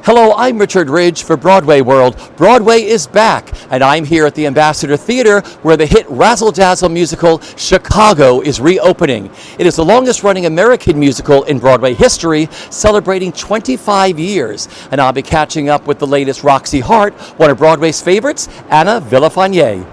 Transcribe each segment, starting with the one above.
Hello, I'm Richard Ridge for Broadway World. Broadway is back, and I'm here at the Ambassador Theater where the hit razzle-dazzle musical Chicago is reopening. It is the longest-running American musical in Broadway history, celebrating 25 years. And I'll be catching up with the latest Roxy Hart, one of Broadway's favorites, Anna Villafane.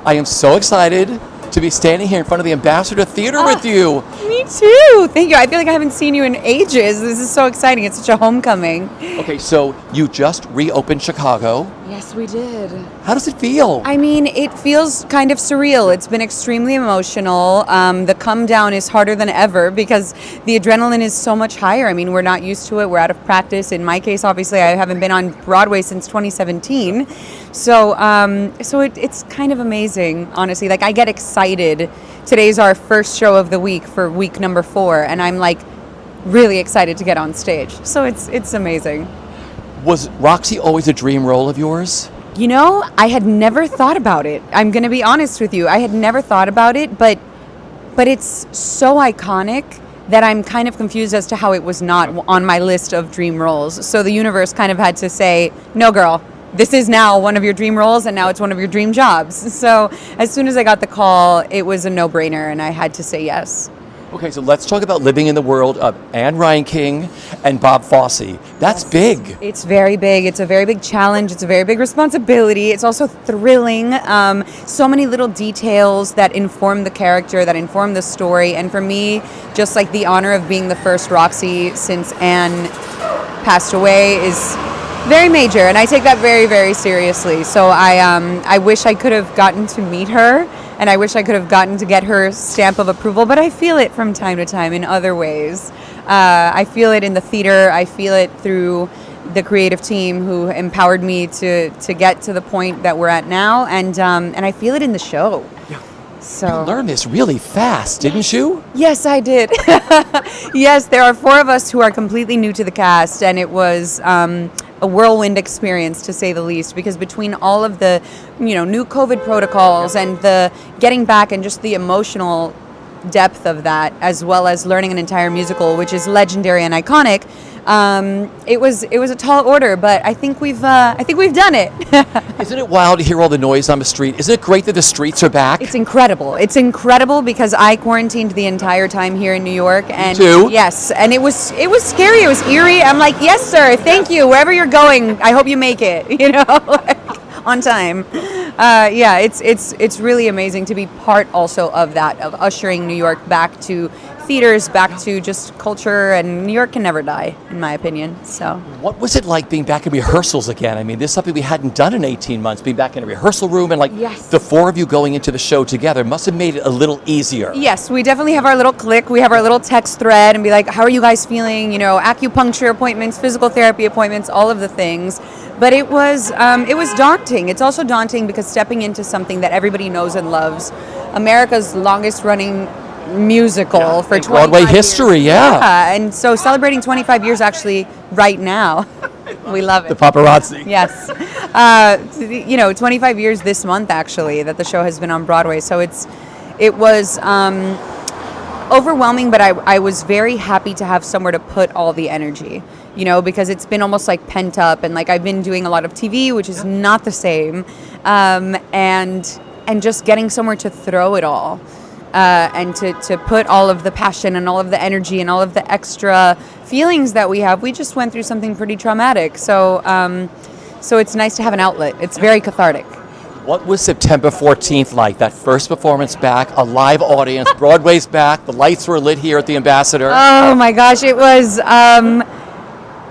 I am so excited to be standing here in front of the Ambassador Theater with you. Me too. Thank you. I feel like I haven't seen you in ages. This is so exciting. It's such a homecoming. Okay, so you just reopened Chicago. Yes, we did. How does it feel? I mean, it feels kind of surreal. It's been extremely emotional. The come down is harder than ever because the adrenaline is so much higher. I mean, we're not used to it. We're out of practice. In my case, obviously, I haven't been on Broadway since 2017. So it's kind of amazing, honestly. Like, I get excited. Today's our first show of the week for week number 4, and I'm like really excited to get on stage. So it's amazing. Was Roxy always a dream role of yours? You know, I had never thought about it. I'm going to be honest with you. I had never thought about it, but it's so iconic that I'm kind of confused as to how it was not on my list of dream roles. So the universe kind of had to say, no, girl, this is now one of your dream roles, and now it's one of your dream jobs. So as soon as I got the call, it was a no-brainer, and I had to say yes. Okay, so let's talk about living in the world of Anne Reinking and Bob Fosse. That's big. It's very big. It's a very big challenge. It's a very big responsibility. It's also thrilling. So many little details that inform the character, that inform the story. And for me, just like the honor of being the first Roxy since Anne passed away is very major. And I take that very, very seriously. So I wish I could have gotten to meet her. And I wish I could have gotten to get her stamp of approval, but I feel it from time to time in other ways. I feel it in the theater. I feel it through the creative team who empowered me to get to the point that we're at now, and I feel it in the show. Yeah. So You learned this really fast, didn't you? Yes, I did. Yes, there are 4 of us who are completely new to the cast, and it was a whirlwind experience, to say the least, because between all of the, new COVID protocols and the getting back and just the emotional depth of that, as well as learning an entire musical, which is legendary and iconic, it was a tall order, but I think we've done it. Isn't it wild to hear all the noise on the street? Isn't it great that the streets are back? It's incredible. It's incredible because I quarantined the entire time here in New York, and Me too. Yes, and it was scary. It was eerie. I'm like, yes, sir. Thank you. Wherever you're going, I hope you make it. On time. It's really amazing to be part also of that, of ushering New York back to theaters, back to just culture, and New York can never die, in my opinion. So, what was it like being back in rehearsals again? I mean, this is something we hadn't done in 18 months, being back in a rehearsal room, and Yes. the 4 of you going into the show together must have made it a little easier. Yes, we definitely have our little clique. We have our little text thread and be like, how are you guys feeling? Acupuncture appointments, physical therapy appointments, all of the things. But it was daunting. It's also daunting because stepping into something that everybody knows and loves, America's longest running musical for 25 Broadway history, years. Yeah, and so celebrating 25 years actually right now. We love it. The paparazzi. Yes. 25 years this month actually that the show has been on Broadway. So it was overwhelming, but I was very happy to have somewhere to put all the energy. Because it's been almost like pent up, and like I've been doing a lot of TV, which is not the same, and just getting somewhere to throw it all, and to put all of the passion and all of the energy and all of the extra feelings that we have. We just went through something pretty traumatic, so it's nice to have an outlet. It's very cathartic. What was September 14th like? That first performance back, a live audience, Broadway's back, the lights were lit here at the Ambassador. Oh my gosh, it was.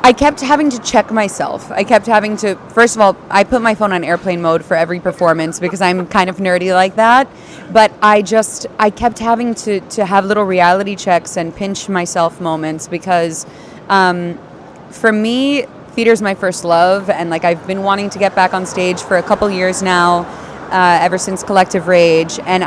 I kept having to check myself. I kept having to, first of all, I put my phone on airplane mode for every performance because I'm kind of nerdy like that. But I kept having to have little reality checks and pinch myself moments because for me, theater's my first love. And like I've been wanting to get back on stage for a couple years now, ever since Collective Rage. And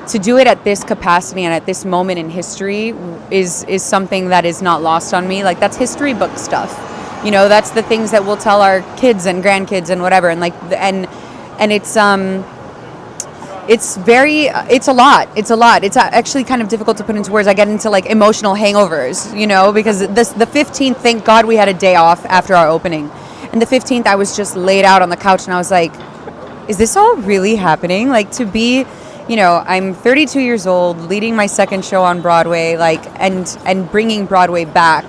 to do it at this capacity and at this moment in history is something that is not lost on me. Like that's history book stuff. That's the things that we'll tell our kids and grandkids and whatever. And like, and it's, it's a lot. It's actually kind of difficult to put into words. I get into like emotional hangovers, because the 15th, thank God we had a day off after our opening. And the 15th, I was just laid out on the couch and I was like, is this all really happening? Like, to be, I'm 32 years old, leading my second show on Broadway, like, and bringing Broadway back.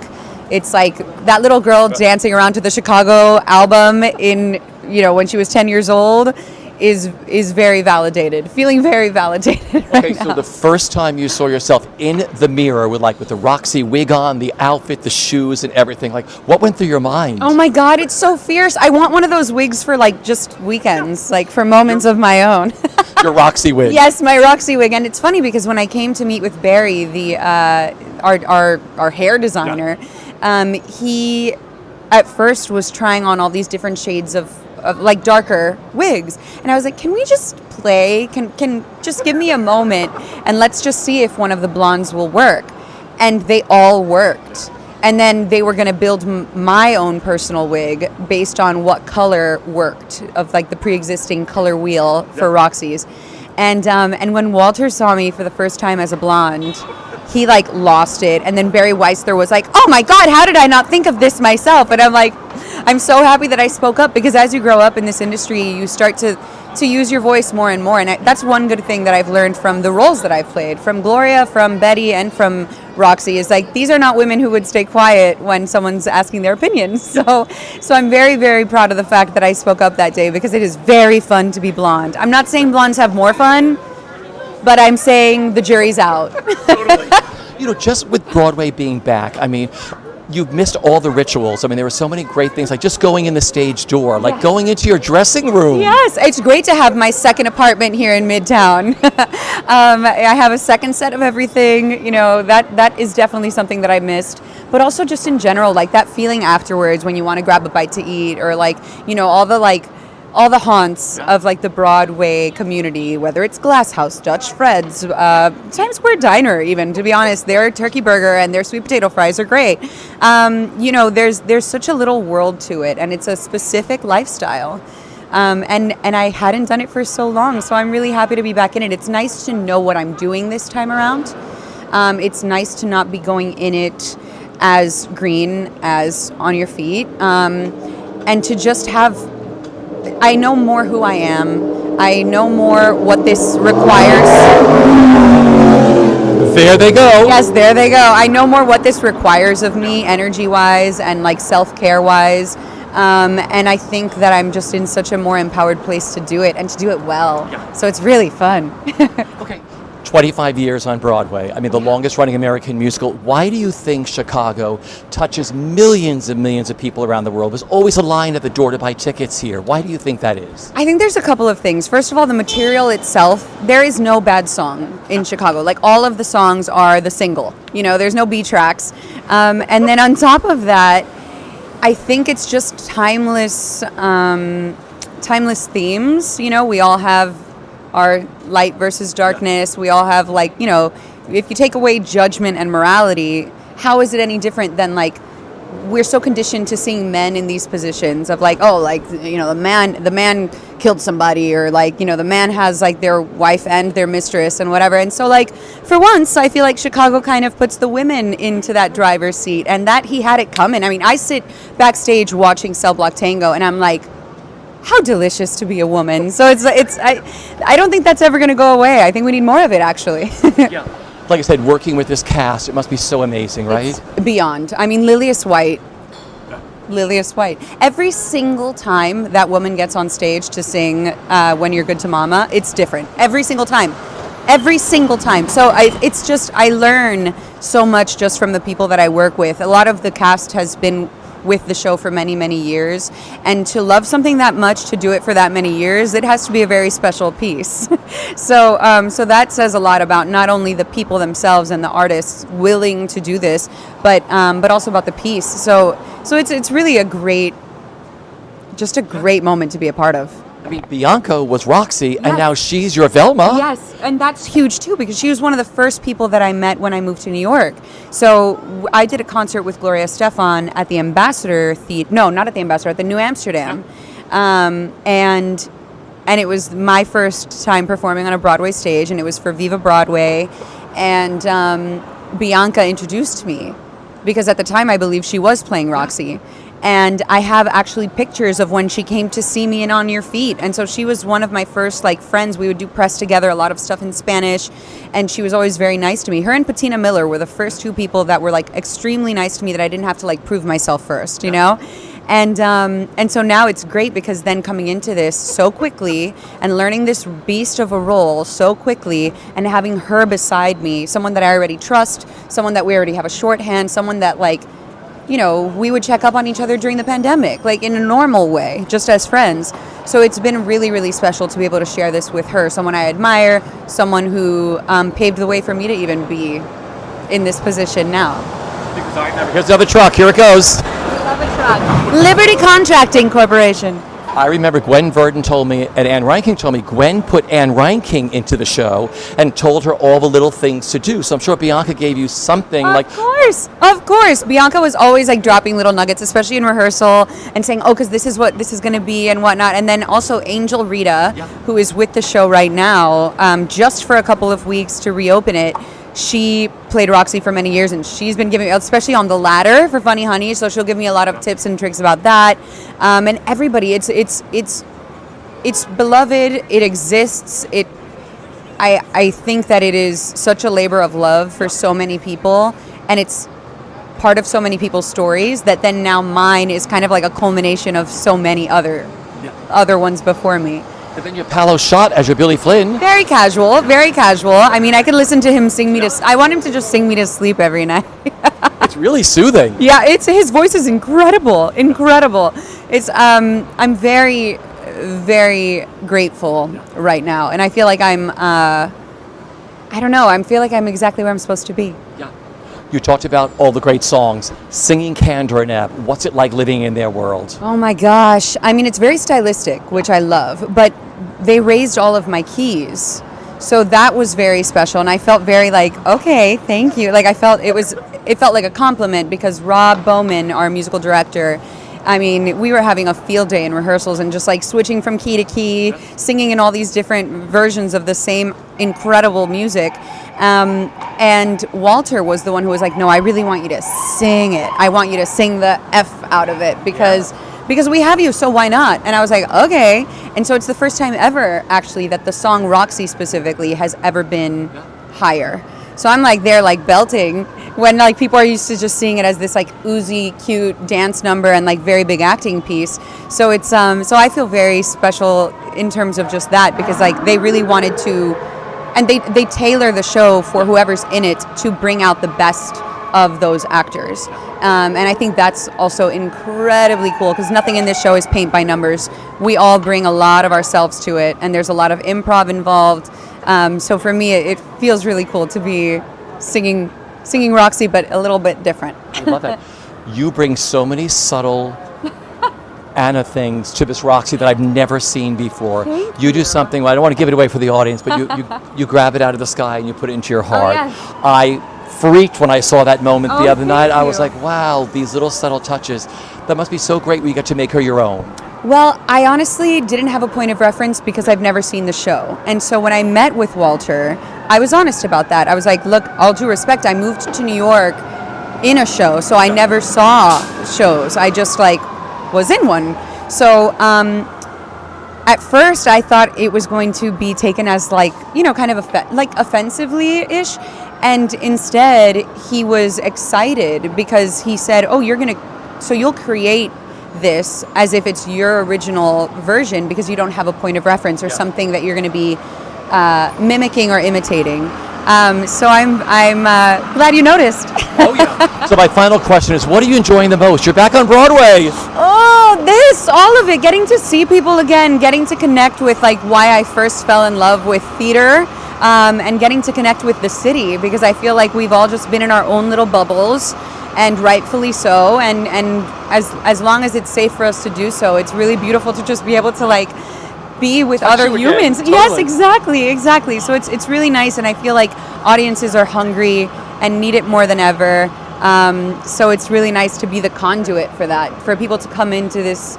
It's like that little girl dancing around to the Chicago album when she was 10 years old is very validated, feeling very validated right now. So the first time you saw yourself in the mirror with the Roxy wig on, the outfit, the shoes and everything, what went through your mind? Oh my God, it's so fierce. I want one of those wigs for just weekends, for moments of my own. Your Roxy wig. Yes, my Roxy wig. And it's funny because when I came to meet with Barry, our hair designer, he at first was trying on all these different shades of darker wigs, and I was like, can we just play, can just give me a moment and let's just see if one of the blondes will work. And they all worked, and then they were going to build my own personal wig based on what color worked of the pre-existing color wheel for Roxy's. And when Walter saw me for the first time as a blonde, he lost it. And then Barry Weissler was like, oh my God, how did I not think of this myself? And I'm like, I'm so happy that I spoke up, because as you grow up in this industry, you start to use your voice more and more. And that's one good thing that I've learned from the roles that I've played, from Gloria, from Betty, and from Roxy, is these are not women who would stay quiet when someone's asking their opinions. So I'm very, very proud of the fact that I spoke up that day, because it is very fun to be blonde. I'm not saying blondes have more fun, but I'm saying the jury's out. Totally. Just with Broadway being back, you've missed all the rituals. There were so many great things, just going in the stage door, going into your dressing room. Yes, it's great to have my second apartment here in Midtown. I have a second set of everything. That is definitely something that I missed. But also just in general, that feeling afterwards when you want to grab a bite to eat, or all the haunts of the Broadway community, whether it's Glass House, Dutch Fred's, Times Square Diner, even, to be honest. Their turkey burger and their sweet potato fries are great. There's such a little world to it, and it's a specific lifestyle. And I hadn't done it for so long, so I'm really happy to be back in it. It's nice to know what I'm doing this time around. It's nice to not be going in it as green as On Your Feet, and to just have... I know more who I am. I know more what this requires. There they go. Yes, there they go. I know more what this requires of me, energy-wise and self-care-wise. And I think that I'm just in such a more empowered place to do it, and to do it well. Yeah. So it's really fun. Okay. 25 years on Broadway. The longest running American musical. Why do you think Chicago touches millions and millions of people around the world? There's always a line at the door to buy tickets here. Why do you think that is? I think there's a couple of things. First of all, the material itself. There is no bad song in Chicago. All of the songs are the single. There's no B tracks. And then on top of that, I think it's just timeless themes. We all have our light versus darkness. We all have if you take away judgment and morality, how is it any different than we're so conditioned to seeing men in these positions of the man killed somebody, or the man has their wife and their mistress and whatever. And so for once I feel like Chicago kind of puts the women into that driver's seat, and that he had it coming. I sit backstage watching Cell Block Tango, and I'm like, how delicious to be a woman. So I don't think that's ever going to go away. I think we need more of it, actually. Yeah. Like I said, working with this cast, it must be so amazing, right? It's beyond. Lilias White. Every single time that woman gets on stage to sing When You're Good to Mama, it's different. Every single time. So I learn so much just from the people that I work with. A lot of the cast has been with the show for many, many years, and to love something that much, to do it for that many years, it has to be a very special piece. So that says a lot about not only the people themselves and the artists willing to do this, but also about the piece. So it's really a great moment to be a part of. Bianca was Roxy, and now she's your Velma. Yes, and that's huge too, because she was one of the first people that I met when I moved to New York. So I did a concert with Gloria Estefan at the Ambassador Theater. No, not at the Ambassador, at the New Amsterdam. And and it was my first time performing on a Broadway stage, and it was for Viva Broadway, and Bianca introduced me, because at the time I believe she was playing Roxy. And I have actually pictures of when she came to see me in On Your Feet. And so she was one of my first like friends. We would do press together, a lot of stuff in Spanish. And she was always very nice to me. Her and Patina Miller were the first two people that were like extremely nice to me, that I didn't have to like prove myself first, you know? And so now it's great, because then coming into this so quickly and learning this beast of a role so quickly, and having her beside me, someone that I already trust, someone that we already have a shorthand, someone that like, you know, we would check up on each other during the pandemic, like in a normal way, just as friends. So it's been really, really special to be able to share this with her, someone I admire, someone who paved the way for me to even be in this position now. Here's another truck. Here it goes. Love a truck. Liberty Contracting Corporation. I remember Gwen Verdon told me, and Ann Reinking told me, Gwen put Ann Reinking into the show and told her all the little things to do. So I'm sure Bianca gave you something like... Of course. Bianca was always like dropping little nuggets, especially in rehearsal, and saying, oh, because this is what this is going to be and whatnot. And then also Angel Rita, who is with the show right now, just for a couple of weeks to reopen it. She played Roxy for many years, and she's been giving, especially on the ladder for Funny Honey, so she'll give me a lot of tips and tricks about that. And everybody, it's beloved. It exists. I think that it is such a labor of love for so many people, and it's part of so many people's stories, that then now mine is kind of like a culmination of so many other ones before me. And then your Palo shot as your Billy Flynn. Very casual, very casual. I mean, I could listen to him sing me to... I want him to just sing me to sleep every night. It's really soothing. Yeah, his voice is incredible. It's I'm very, very grateful right now, and I feel like I'm I don't know. I feel like I'm exactly where I'm supposed to be. Yeah. You talked about all the great songs, singing Candor and Ebb. What's it like living in their world? Oh my gosh. I mean, it's very stylistic, which I love, but they raised all of my keys. So that was very special, and I felt very like, okay, thank you. Like it felt like a compliment, because Rob Bowman, our musical director, I mean, we were having a field day in rehearsals and just like switching from key to key, singing in all these different versions of the same incredible music. And Walter was the one who was like, no, I really want you to sing it. I want you to sing the F out of it, because we have you, so why not? And I was like, okay. And so it's the first time ever, actually, that the song Roxy specifically has ever been higher. So I'm like there like belting, when like people are used to just seeing it as this like oozy, cute dance number and like very big acting piece. So it's so I feel very special in terms of just that, because like they really wanted to, and they tailor the show for whoever's in it to bring out the best of those actors. And I think that's also incredibly cool, because nothing in this show is paint by numbers. We all bring a lot of ourselves to it, and there's a lot of improv involved. So for me, it feels really cool to be singing Roxy, but a little bit different. I love it. You bring so many subtle Anna things to this Roxy that I've never seen before. You do something, well, I don't want to give it away for the audience, but you grab it out of the sky and you put it into your heart. Oh, yeah. I freaked when I saw that moment the other night. I was you. like, wow, these little subtle touches. That must be so great when you get to make her your own. Well, I honestly didn't have a point of reference, because I've never seen the show. And so when I met with Walter, I was honest about that. I was like, look, all due respect, I moved to New York in a show, so I never saw shows. I just like was in one. So at first I thought it was going to be taken as like, you know, kind of offensively-ish. And instead he was excited, because he said, oh, you'll create this as if it's your original version, because you don't have a point of reference or something that you're going to be mimicking or imitating. So I'm glad you noticed. Oh yeah. So my final question is, what are you enjoying the most? You're back on Broadway. Oh, all of it. Getting to see people again, getting to connect with like why I first fell in love with theater, and getting to connect with the city, because I feel like we've all just been in our own little bubbles. And rightfully so, and as long as it's safe for us to do so, it's really beautiful to just be able to like be with other humans. Totally. Yes, exactly. So it's really nice, and I feel like audiences are hungry and need it more than ever. So it's really nice to be the conduit for that, for people to come into this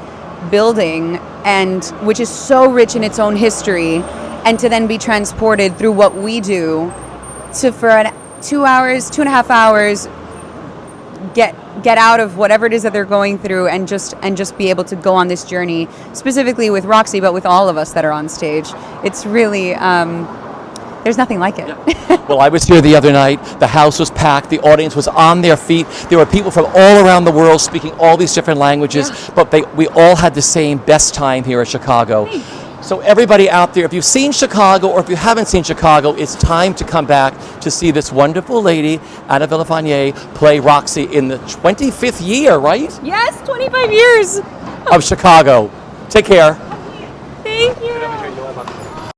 building, and which is so rich in its own history, and to then be transported through what we do to for 2.5 hours get out of whatever it is that they're going through and just be able to go on this journey, specifically with Roxy, but with all of us that are on stage. It's really there's nothing like it. Yeah. Well, I was here the other night. The house was packed. The audience was on their feet. There were people from all around the world speaking all these different languages, but we all had the same best time here at Chicago. So everybody out there, if you've seen Chicago or if you haven't seen Chicago, it's time to come back to see this wonderful lady, Anna Villafane, play Roxy in the 25th year, right? Yes, 25 years of Chicago. Take care. Thank you.